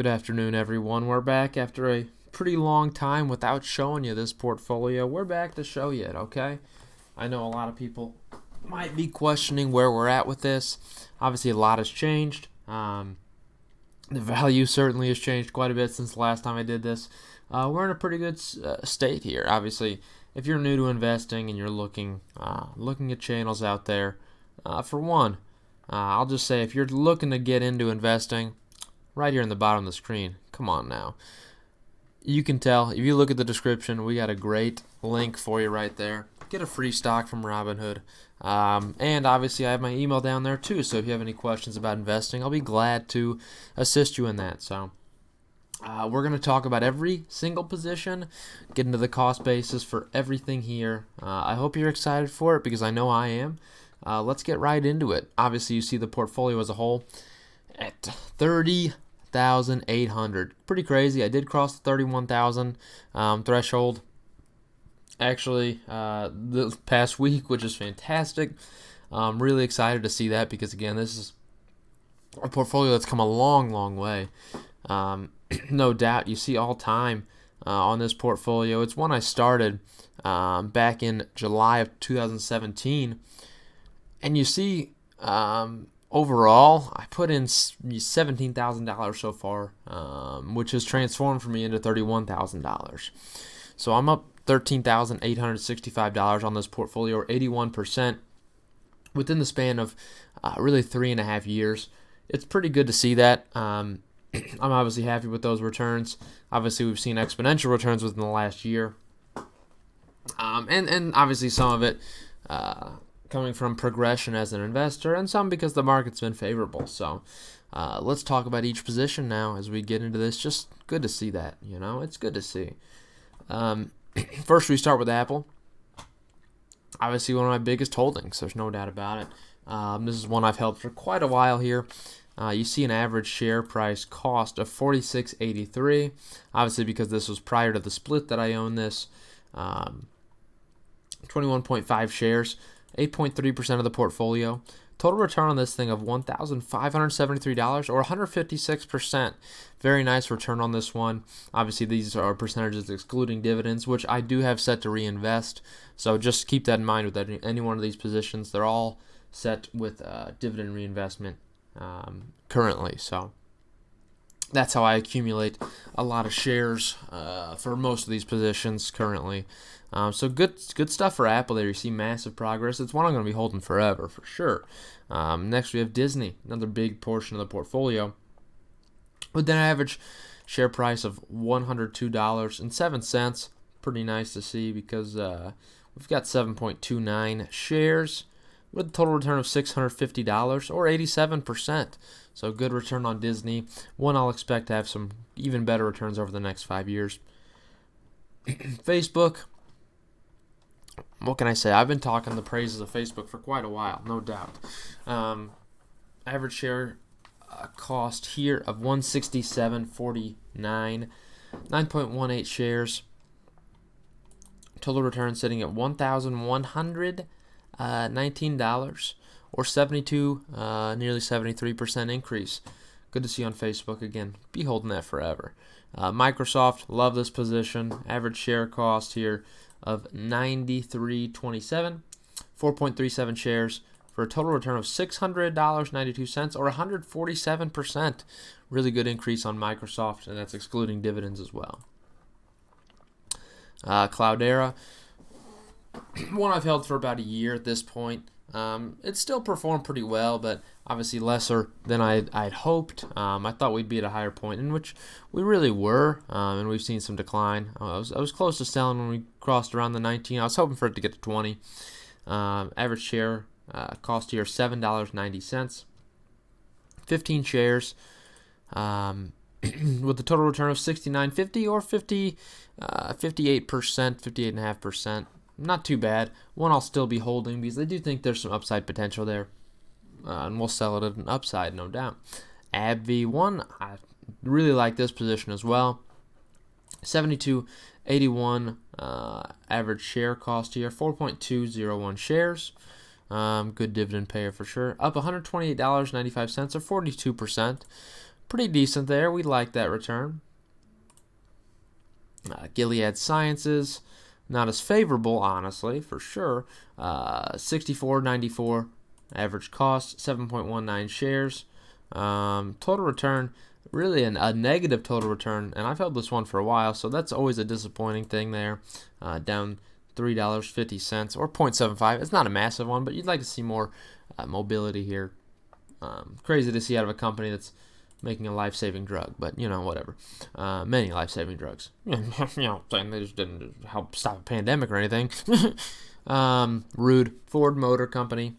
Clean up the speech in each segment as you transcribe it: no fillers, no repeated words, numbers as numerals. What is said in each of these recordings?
Good afternoon, everyone. We're back after a pretty long time without showing you this portfolio. We're back to show you it, okay? I know a lot of people might be questioning where we're at with this. Obviously, a lot has changed. The value certainly has changed quite a bit since the last time I did this. We're in a pretty good state here. Obviously, if you're new to investing and you're looking at channels out there, for one, I'll just say if you're looking to get into investing, right here in the bottom of the screen, come on now. You can tell, if you look at the description, we got a great link for you right there. Get a free stock from Robinhood. And obviously I have my email down there too, so if you have any questions about investing, I'll be glad to assist you in that. So we're going to talk about every single position, get into the cost basis for everything here. I hope you're excited for it because I know I am. Let's get right into it. Obviously you see the portfolio as a whole at 30,800. Pretty crazy. I did cross the 31,000 threshold actually the past week, which is fantastic. I'm really excited to see that because, again, this is a portfolio that's come a long way. No doubt you see all time on this portfolio. It's one I started back in July of 2017, and you see overall, I put in $17,000 so far, which has transformed for me into $31,000. So I'm up $13,865 on this portfolio, or 81%, within the span of really 3.5 years. It's pretty good to see that. I'm obviously happy with those returns. Obviously, we've seen exponential returns within the last year, and obviously some of it coming from progression as an investor, and some because the market's been favorable. So let's talk about each position now as we get into this. Just good to see that, it's good to see. First, we start with Apple. Obviously, one of my biggest holdings. There's no doubt about it. This is one I've held for quite a while here. You see an average share price cost of $46.83. Obviously, because this was prior to the split that I own this. 21.5 shares. 8.3% of the portfolio. Total return on this thing of $1,573 or 156%. Very nice return on this one. Obviously, these are percentages excluding dividends, which I do have set to reinvest. So just keep that in mind with any one of these positions. They're all set with dividend reinvestment currently. So that's how I accumulate a lot of shares for most of these positions currently. So good stuff for Apple there. You see massive progress. It's one I'm going to be holding forever for sure. Next we have Disney, another big portion of the portfolio, with an average share price of $102.07. Pretty nice to see because we've got 7.29 shares with a total return of $650 or 87%. So good return on Disney. One I'll expect to have some even better returns over the next 5 years. Facebook. What can I say? I've been talking the praises of Facebook for quite a while, no doubt. Average share cost here of $167.49, 9.18 shares. Total return sitting at $1,119 or 72, nearly 73% increase. Good to see on Facebook again. Be holding that forever. Microsoft, love this position. Average share cost here of $93.27, 4.37 shares for a total return of $600.92 or 147%. Really good increase on Microsoft, and that's excluding dividends as well. Cloudera, one I've held for about a year at this point. It still performed pretty well, but obviously lesser than I'd hoped. I thought we'd be at a higher point, in which we really were, and we've seen some decline. I was close to selling when we crossed around the 19. I was hoping for it to get to 20. Average share cost here $7.90. 15 shares, with a total return of $69.50 or 58%, 58.5%. Not too bad. One I'll still be holding because I do think there's some upside potential there. And we'll sell it at an upside, no doubt. AbbVie, I really like this position as well. 72.81 average share cost here. 4.201 shares. Good dividend payer for sure. Up $128.95 or 42%. Pretty decent there. We like that return. Gilead Sciences, not as favorable, honestly, for sure. 64.94 average cost, 7.19 shares. Total return, really a negative total return, and I've held this one for a while, so that's always a disappointing thing there. Down $3.50 or 0.75. It's not a massive one, but you'd like to see more mobility here. Crazy to see out of a company that's making a life-saving drug, but whatever. Many life-saving drugs. Saying they just didn't help stop a pandemic or anything. Rude, Ford Motor Company.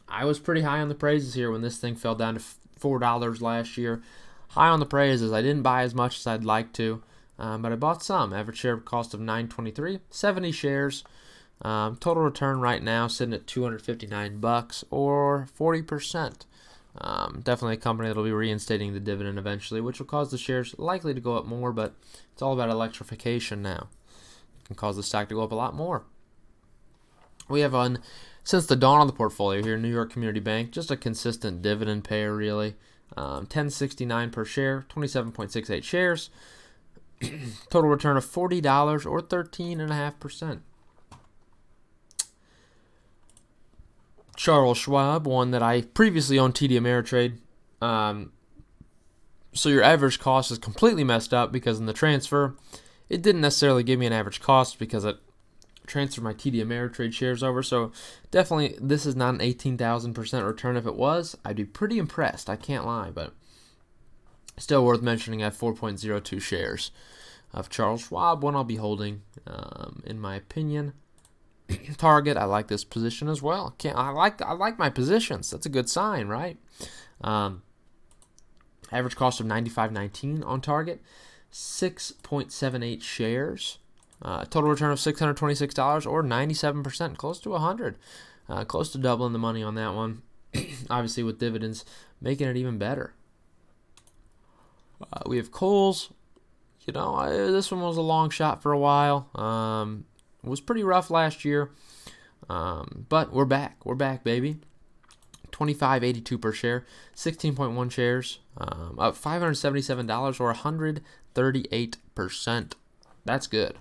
I was pretty high on the praises here when this thing fell down to $4 last year. High on the praises. I didn't buy as much as I'd like to, but I bought some. Average share cost of $9.23, 70 shares. Total return right now sitting at $259 or 40%. Definitely a company that will be reinstating the dividend eventually, which will cause the shares likely to go up more, but it's all about electrification now. It can cause the stock to go up a lot more. We have since the dawn of the portfolio here, New York Community Bank, just a consistent dividend payer, really. $10.69 per share, 27.68 shares. Total return of $40 or 13.5%. Charles Schwab, one that I previously owned, TD Ameritrade. So your average cost is completely messed up because in the transfer, it didn't necessarily give me an average cost because it transferred my TD Ameritrade shares over. So definitely this is not an 18,000% return. If it was, I'd be pretty impressed. I can't lie, but still worth mentioning. I have 4.02 shares of Charles Schwab, one I'll be holding, in my opinion. Target, I like this position as well. I like my positions. That's a good sign, right? Average cost of $95.19 on Target, 6.78 shares. Total return of $626 or 97%, close to 100. Close to doubling the money on that one. Obviously, with dividends, making it even better. We have Kohl's. This one was a long shot for a while. It was pretty rough last year, but we're back. We're back, baby. $25.82 per share, 16.1 shares, up $577 or 138%. That's good.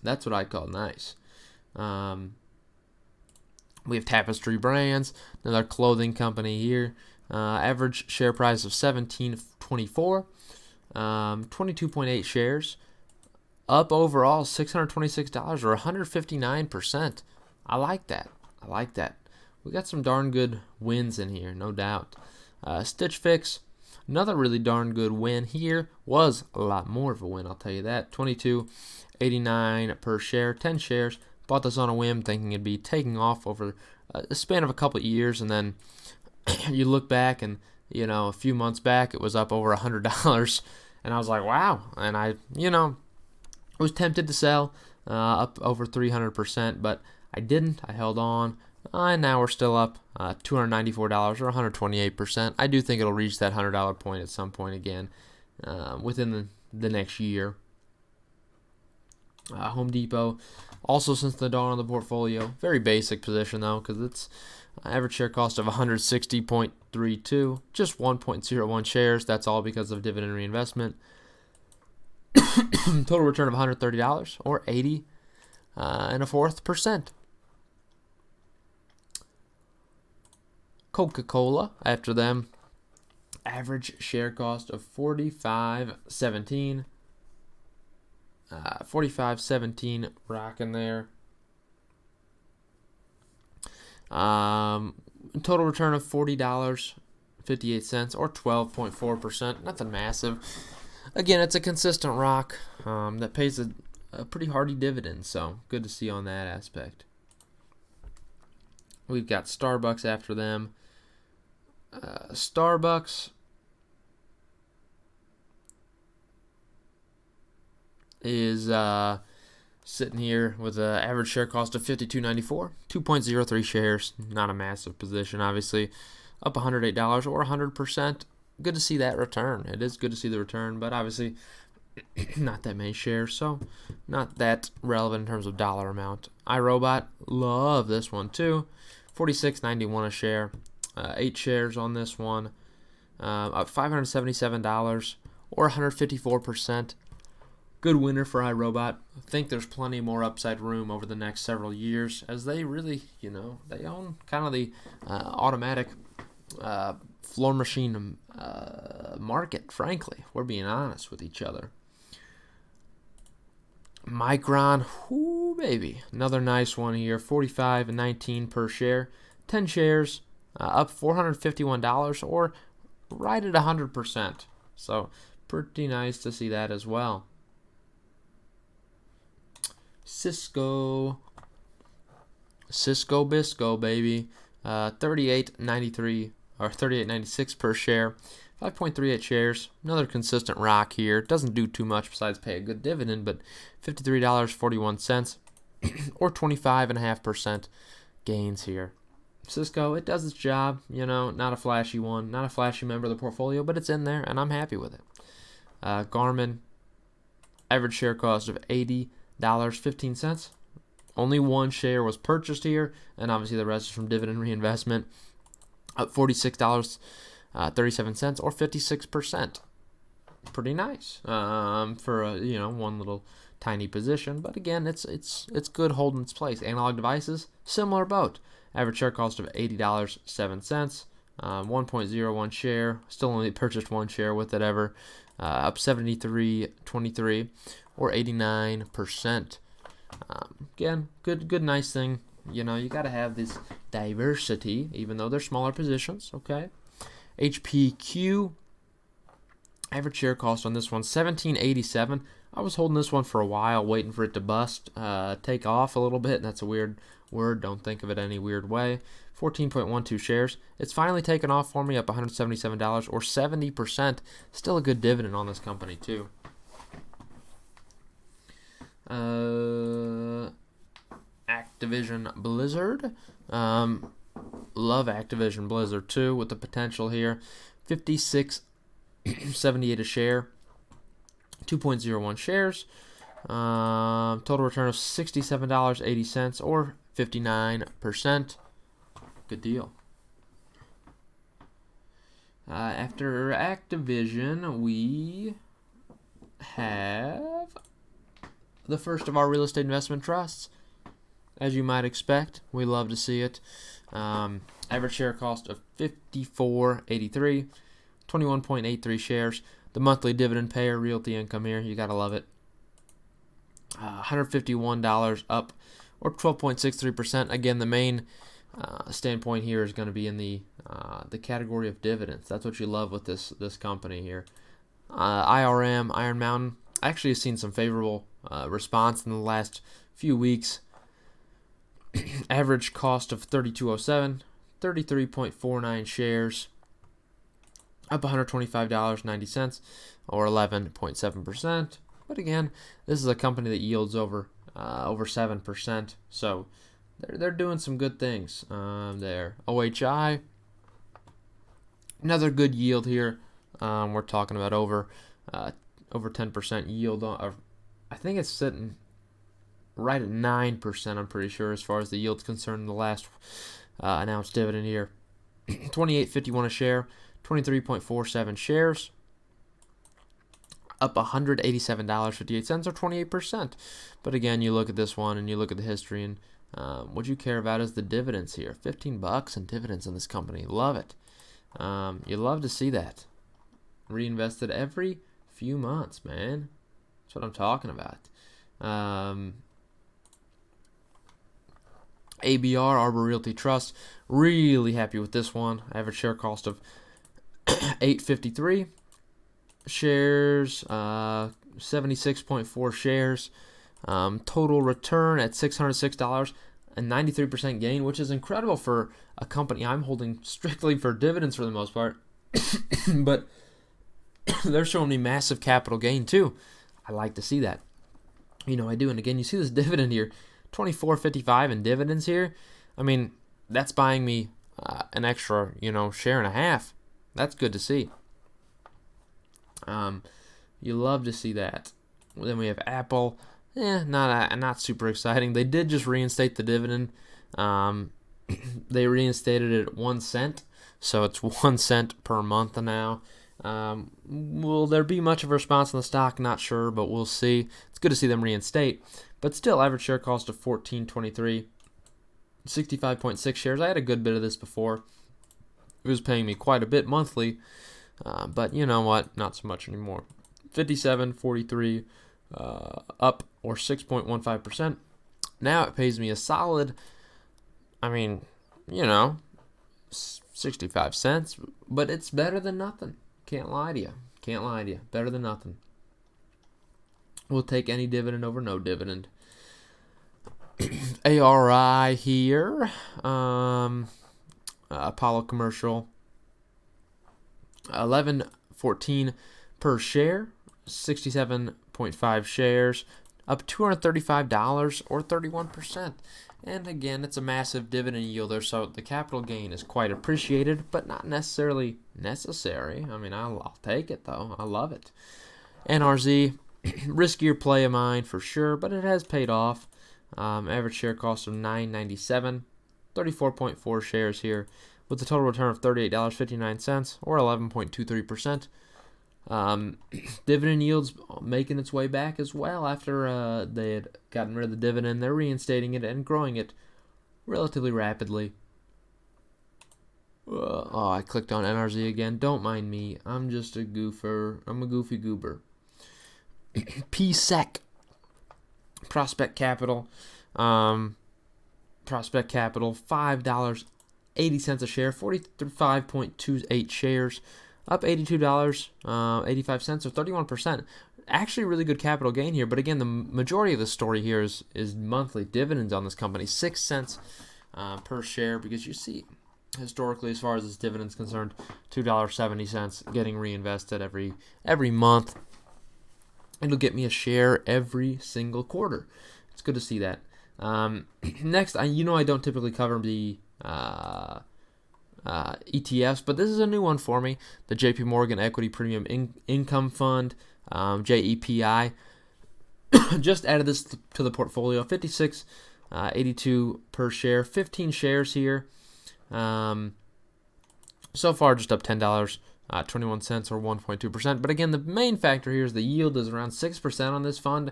That's what I call nice. We have Tapestry Brands, another clothing company here. Average share price of $17.24, 22.8 shares. Up overall $626 or 159%. I like that. We got some darn good wins in here, no doubt. Stitch Fix, another really darn good win here. Was a lot more of a win, I'll tell you that. $22.89 per share, 10 shares. Bought this on a whim, thinking it'd be taking off over a span of a couple of years, and then you look back and a few months back it was up over $100, and I was like, wow. And I was tempted to sell up over 300%, but I didn't. I held on, and now we're still up $294 or 128%. I do think it'll reach that $100 point at some point again within the next year. Home Depot, also since the dawn of the portfolio, very basic position though, because it's average share cost of $160.32, just 1.01 shares. That's all because of dividend reinvestment. Total return of $130 or 80 and a fourth percent. Coca-Cola, after them, average share cost of $45.17. 45.17 rocking there. Total return of $40.58 or 12.4%. Nothing massive. Again, it's a consistent rock that pays a pretty hearty dividend, so good to see on that aspect. We've got Starbucks after them. Starbucks is sitting here with an average share cost of $52.94, 2.03 shares. Not a massive position, obviously. Up $108 or 100%. Good to see that return. It is good to see the return, but obviously not that many shares, so not that relevant in terms of dollar amount. iRobot, love this one too. $46.91 a share. 8 shares on this one. up $577 or 154%. Good winner for iRobot. I think there's plenty more upside room over the next several years as they really, they own kind of the automatic floor machine market, frankly. We're being honest with each other. Micron, whoo baby, another nice one here, $45.19 per share, 10 shares, up $451 or right at 100%. So pretty nice to see that as well. Cisco Bisco, baby, $38.93 or $38.96 per share, 5.38 shares. Another consistent rock here. Doesn't do too much besides pay a good dividend, but $53.41 or 25.5% gains here. Cisco, it does its job. Not a flashy one, not a flashy member of the portfolio, but it's in there, and I'm happy with it. Garmin, average share cost of $80.15. Only one share was purchased here, and obviously the rest is from dividend reinvestment. Up $46.37 or 56%. Pretty nice for one little tiny position, but again, it's good holding its place. Analog devices, similar boat. Average share cost of $80.07. 1.01 share. Still only purchased one share with it ever. Up 73.23 or 89%. Again, good, nice thing. You got to have this diversity, even though they're smaller positions. Okay. HPQ. Average share cost on this one, $17.87. I was holding this one for a while, waiting for it to bust, take off a little bit. And that's a weird word. Don't think of it any weird way. 14.12 shares. It's finally taken off for me, up $177 or 70%. Still a good dividend on this company too. Activision Blizzard. Love Activision Blizzard too, with the potential here. $56.78 a share. 2.01 shares. Total return of $67.80 or 59%. Good deal. After Activision, we have the first of our real estate investment trusts. As you might expect, we love to see it. Average share cost of $54.83, 21.83 shares. The monthly dividend payer, Realty Income here, you gotta love it. $151 up, or 12.63%. Again, the main standpoint here is going to be in the category of dividends. That's what you love with this company here. IRM, Iron Mountain, actually has seen some favorable response in the last few weeks. Average cost of $32.07, 33.49 shares, up $125.90 or 11.7%. But again, this is a company that yields over 7%, so they're doing some good things there. OHI, another good yield here. We're talking about over 10% yield. I think it's sitting right at 9%, I'm pretty sure, as far as the yield's concerned in the last announced dividend here. $28.51 a share, 23.47 shares, up $187.58 or 28%. But again, you look at this one and you look at the history, and what you care about is the dividends here. $15 in dividends in this company. Love it. You love to see that. Reinvested every few months, man. That's what I'm talking about. ABR, Arbor Realty Trust. Really happy with this one. Average share cost of $8.53. Shares, 76.4 shares. Total return at $606 and 93% gain, which is incredible for a company I'm holding strictly for dividends for the most part. But they're showing me massive capital gain too. I like to see that. I do. And again, you see this dividend here, $24.55 in dividends here. I mean, that's buying me an extra, share and a half. That's good to see. You love to see that. Then we have Apple. Not super exciting. They did just reinstate the dividend. They reinstated it at 1 cent, so it's 1 cent per month now. Will there be much of a response on the stock? Not sure, but we'll see. It's good to see them reinstate. But still, average share cost of $14.23, 65.6 shares. I had a good bit of this before. It was paying me quite a bit monthly, but you know what? Not so much anymore. 57.43, up or 6.15%. Now it pays me a solid, 65 cents, but it's better than nothing. Can't lie to you. Better than nothing. We'll take any dividend over no dividend. ARI here. Apollo Commercial. 11.14 per share. 67.5 shares. Up $235 or 31%. And again, it's a massive dividend yielder, so the capital gain is quite appreciated, but not necessarily necessary. I'll take it, though. I love it. NRZ, riskier play of mine for sure, but it has paid off. Average share cost of $9.97, 34.4 shares here, with a total return of $38.59 or 11.23%. Dividend yields making its way back as well after they had gotten rid of the dividend. They're reinstating it and growing it relatively rapidly. I clicked on NRZ again. Don't mind me. I'm just a goofer. I'm a goofy goober. PSEC. Prospect Capital. $5.80 a share. 45.28 shares. Up $82.85 or 31%. Actually, really good capital gain here. But again, the majority of the story here is monthly dividends on this company. 6 cents per share, because you see, historically, as far as this dividend is concerned, $2.70 getting reinvested every month. It'll get me a share every single quarter. It's good to see that. Next, I don't typically cover the ETFs, but this is a new one for me. The Jpmorgan Equity Premium Income Fund, JEPI. Just added this to the portfolio. 56.82 per share. 15 shares here. So far, just up $10. 21 cents or 1.2%. But again, the main factor here is the yield is around 6% on this fund,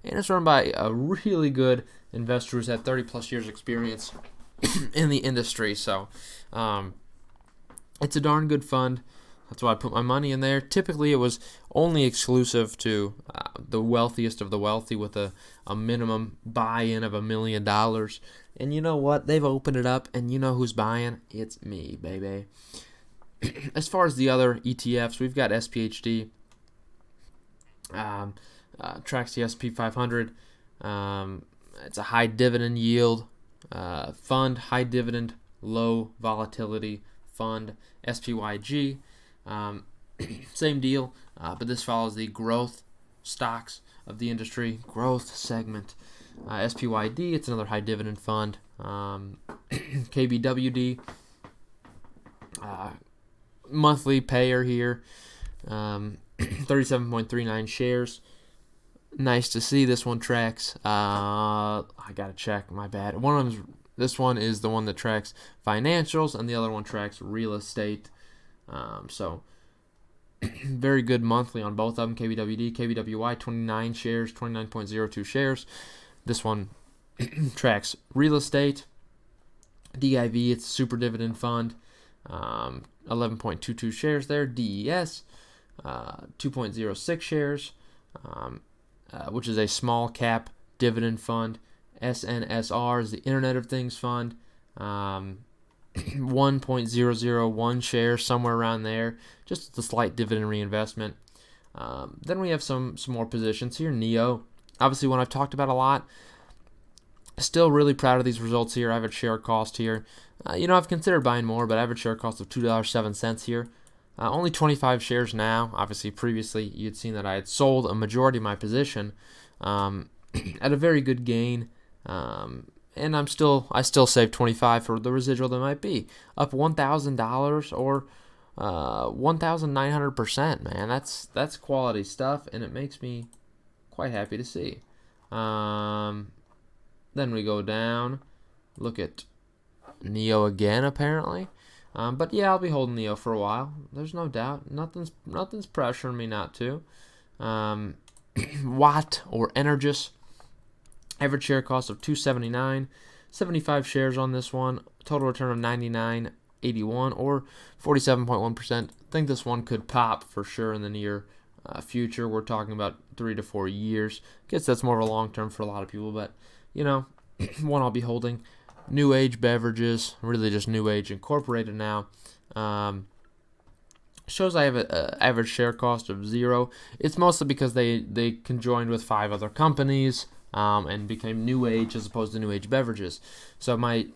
and it's run by a really good investor who's had 30 plus years experience in the industry. So it's a darn good fund. That's why I put my money in there. Typically, it was only exclusive to the wealthiest of the wealthy with a minimum buy-in of $1 million. And you know what? They've opened it up, and you know who's buying? It's me, baby. As far as the other ETFs, we've got SPHD, tracks the SP 500. It's a high dividend yield fund, high dividend, low volatility fund. SPYG, same deal, but this follows the growth stocks of the industry, growth segment. SPYD, it's another high dividend fund. KBWD, monthly payer here, 37.39 shares. Nice to see. This one tracks. I gotta check. My bad. This one is the one that tracks financials, and the other one tracks real estate. So very good monthly on both of them. KBWD, KBWY, 29 shares, 29.02 shares. This one tracks real estate. DIV, it's a super dividend fund. 11.22 shares there. DES, 2.06 shares, which is a small cap dividend fund. SNSR is the Internet of Things fund. 1.001 shares, somewhere around there. Just a slight dividend reinvestment. Then we have some more positions here. NEO, obviously one I've talked about a lot. Still really proud of these results here. Average share cost here. I've considered buying more, but average share cost of $2.07 here. Only 25 shares now. Obviously, previously you'd seen that I had sold a majority of my position at a very good gain, and I still saved 25 for the residual that might be up $1,000 or 1,900%. Man, that's quality stuff, and it makes me quite happy to see. Then we go down, look at Neo again, apparently. But yeah, I'll be holding Neo for a while. There's no doubt. Nothing's pressuring me not to. Watt or Energous. Average share cost of $2.79. 75 shares on this one. Total return of 99.81 or 47.1%. Think this one could pop for sure in the near future. We're talking about 3 to 4 years. Guess that's more of a long term for a lot of people, but one I'll be holding. New Age Beverages, really just New Age Incorporated now. Shows I have an average share cost of 0. It's mostly because they conjoined with 5 other companies and became New Age as opposed to New Age Beverages. So my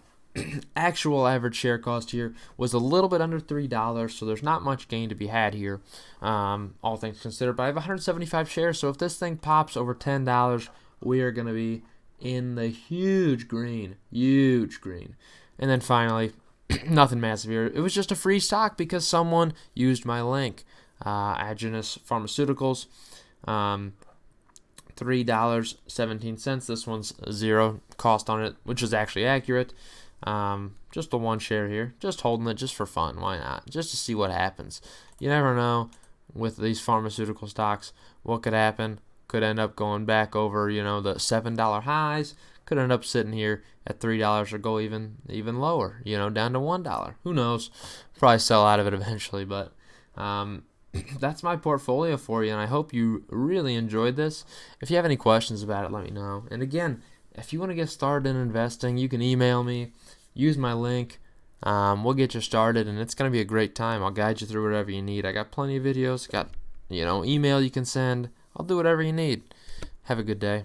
actual average share cost here was a little bit under $3, so there's not much gain to be had here, all things considered. But I have 175 shares, so if this thing pops over $10, we are going to be in the huge green. And then finally, nothing massive here. It was just a free stock because someone used my link. Agenus Pharmaceuticals, $3.17. This one's 0 cost on it, which is actually accurate. Just the 1 share here. Just holding it just for fun. Why not? Just to see what happens. You never know with these pharmaceutical stocks what could happen. Could end up going back over, the $7 highs. Could end up sitting here at $3 or go even lower, down to $1. Who knows? Probably sell out of it eventually, but that's my portfolio for you, and I hope you really enjoyed this. If you have any questions about it, let me know. And again, if you want to get started in investing, you can email me, use my link. We'll get you started, and it's going to be a great time. I'll guide you through whatever you need. I got plenty of videos, got email you can send. I'll do whatever you need. Have a good day.